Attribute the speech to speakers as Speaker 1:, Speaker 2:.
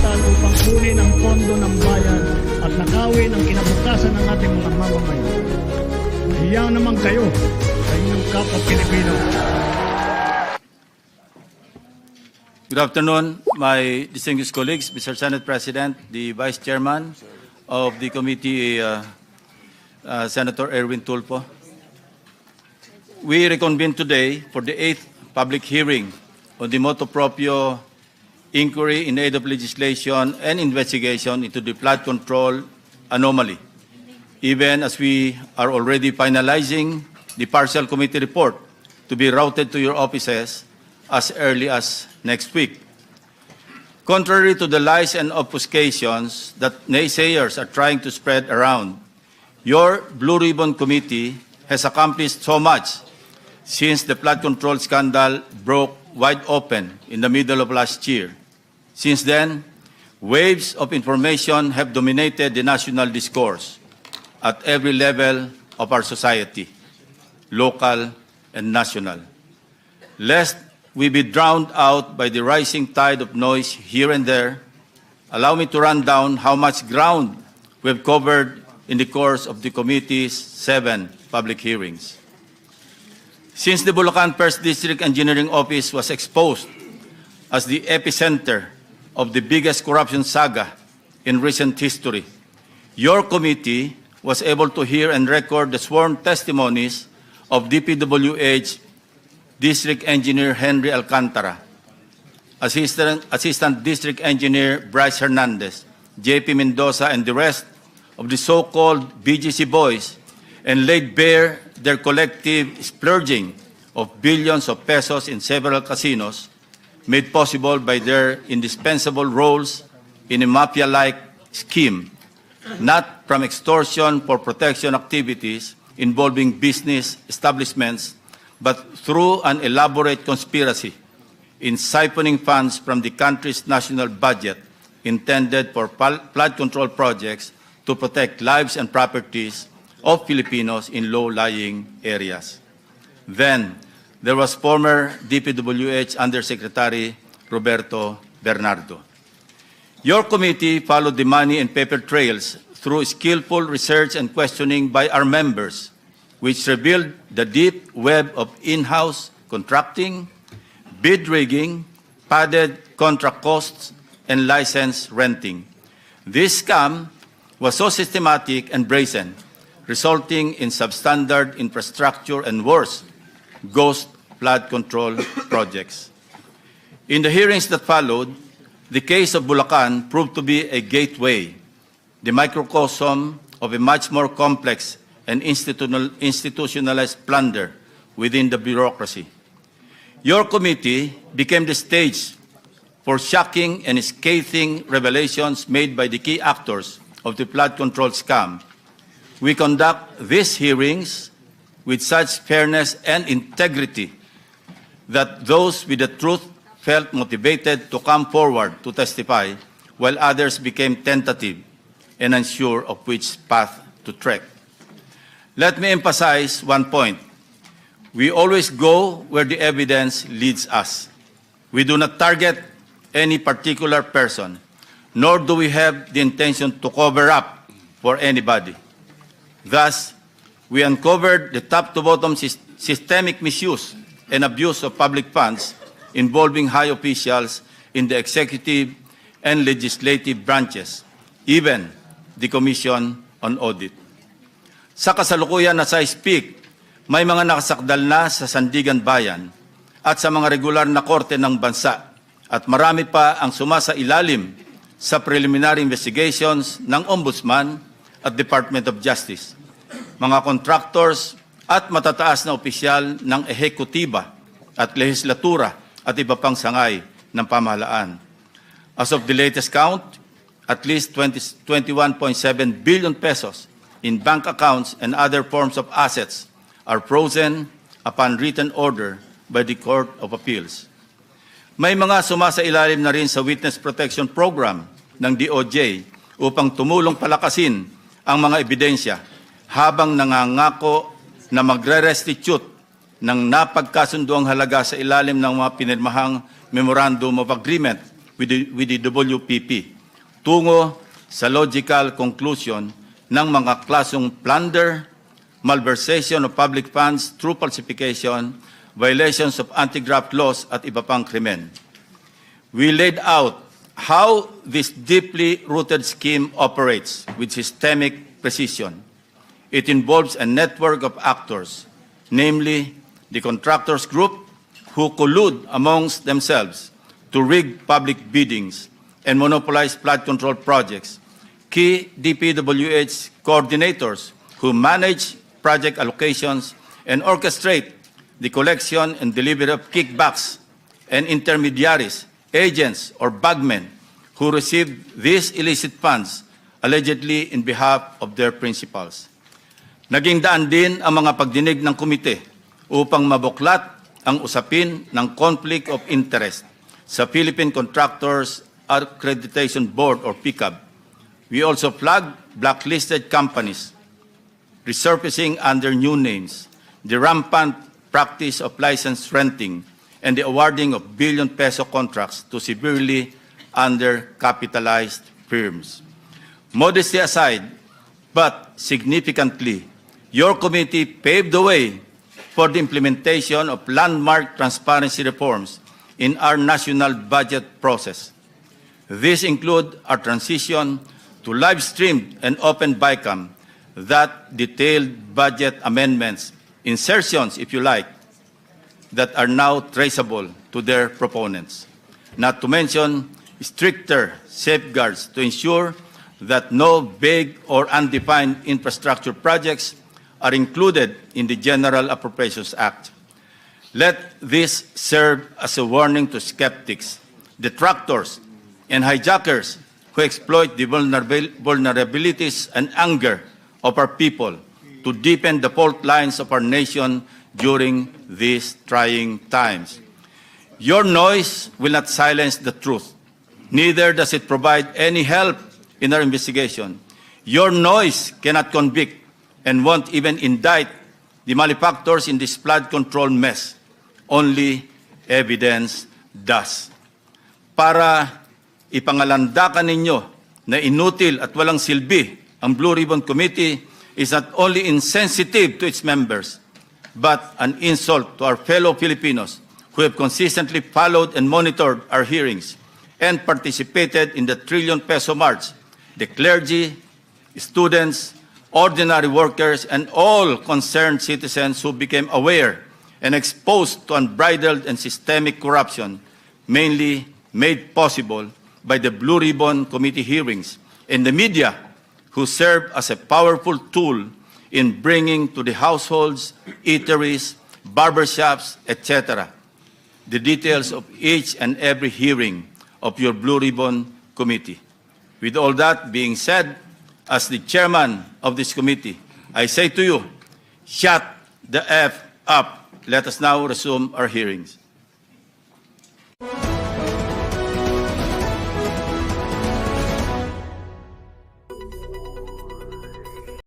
Speaker 1: kapital upang kunin ang pondo ng bayan at nakawin ang kinabukasan ng ating mga mamamayan. Nahiya naman kayo sa inyong kapwa Pilipino.
Speaker 2: Good afternoon, my distinguished colleagues, Mr. Senate President, the Vice Chairman of the committee, Senator Erwin Tulfo. We reconvene today for the 8th public hearing on the motu proprio inquiry in aid of legislation and investigation into the flood control anomaly, even as we are already finalizing the partial committee report to be routed to your offices as early as next week. Contrary to the lies and obfuscations that naysayers are trying to spread around, your Blue Ribbon Committee has accomplished so much since the flood control scandal broke wide open in the middle of last year. Since then, waves of information have dominated the national discourse at every level of our society, local and national. Lest we be drowned out by the rising tide of noise here and there, allow me to run down how much ground we've covered in the course of the committee's 7 public hearings. Since the Bulacan 1st District Engineering Office was exposed as the epicenter of the biggest corruption saga in recent history, your committee was able to hear and record the sworn testimonies of DPWH District Engineer Henry Alcantara, Assistant District Engineer Bryce Hernandez, JP Mendoza, and the rest of the so-called BGC boys, and laid bare their collective splurging of billions of pesos in several casinos, made possible by their indispensable roles in a mafia-like scheme, not from extortion for protection activities involving business establishments, but through an elaborate conspiracy in siphoning funds from the country's national budget intended for flood control projects to protect lives and properties of Filipinos in low-lying areas. Then, there was former DPWH Undersecretary Roberto Bernardo. Your committee followed the money and paper trails through skillful research and questioning by our members, which revealed the deep web of in-house contracting, bid rigging, padded contract costs, and license renting. This scam was so systematic and brazen, resulting in substandard infrastructure and worse, ghost flood control projects. In the hearings that followed, the case of Bulacan proved to be a gateway, the microcosm of a much more complex and institutionalized plunder within the bureaucracy. Your committee became the stage for shocking and scathing revelations made by the key actors of the flood control scam. We conduct these hearings with such fairness and integrity that those with the truth felt motivated to come forward to testify, while others became tentative and unsure of which path to trek. Let me emphasize one point. We always go where the evidence leads us. We do not target any particular person, nor do we have the intention to cover up for anybody. Thus, we uncovered the top-to-bottom systemic misuse and abuse of public funds involving high officials in the executive and legislative branches, even the Commission on Audit. Sa kasalukuyan na I speak, may mga nakasakdal na sa Sandigan Bayan at sa mga regular na korte ng bansa, at marami pa ang sumasailalim sa preliminary investigations ng Ombudsman at Department of Justice, mga contractors at matataas na opisyal ng ehekutiba at lehislatura at iba pang sangay ng pamahalaan. As of the latest count, at least 21.7 billion pesos in bank accounts and other forms of assets are frozen upon written order by the Court of Appeals. May mga sumasailalim na rin sa Witness Protection Program ng DOJ upang tumulong palakasin ang mga ebidensya habang nangangako na magre-restitute ng napagkasunduang halaga sa ilalim ng mga pinirmahang Memorandum of Agreement with the WPP. tungo sa logical conclusion ng mga klasong plunder, malversation of public funds through falsification, violations of anti-graft laws at iba pang krimen. We laid out how this deeply rooted scheme operates with systemic precision. It involves a network of actors, namely the contractors group who collude amongst themselves to rig public biddings and monopolize flood control projects, key DPWH coordinators who manage project allocations and orchestrate the collection and delivery of kickbacks, and intermediaries, agents, or bagmen who receive these illicit funds allegedly in behalf of their principals. Naging daan din ang mga pagdinig ng komite upang mabuklat ang usapin ng conflict of interest sa Philippine Contractors Accreditation Board or PCAB. We also flagged blacklisted companies resurfacing under new names, the rampant practice of license renting, and the awarding of billion-peso contracts to severely undercapitalized firms. Modesty aside, but significantly, your committee paved the way for the implementation of landmark transparency reforms in our national budget process. These include our transition to live-streamed and open BICAM that detailed budget amendments, insertions, if you like, that are now traceable to their proponents. Not to mention stricter safeguards to ensure that no vague or undefined infrastructure projects are included in the General Appropriations Act. Let this serve as a warning to skeptics, detractors, and hijackers who exploit the vulnerabilities and anger of our people to deepen the fault lines of our nation during these trying times. Your noise will not silence the truth. Neither does it provide any help in our investigation. Your noise cannot convict and won't even indict the malefactors in this flood control mess. Only evidence does. Para ipangalandakan ninyo na inutil at walang silbi ang Blue Ribbon Committee is not only insensitive to its members, but an insult to our fellow Filipinos who have consistently followed and monitored our hearings and participated in the trillion-peso march, the clergy, students, ordinary workers, and all concerned citizens who became aware and exposed to unbridled and systemic corruption, mainly made possible by the Blue Ribbon Committee hearings, and the media, who serve as a powerful tool in bringing to the households, eateries, barbershops, etc., the details of each and every hearing of your Blue Ribbon Committee. With all that being said, as the chairman of this committee, I say to you, shut the F up. Let us now resume our hearings.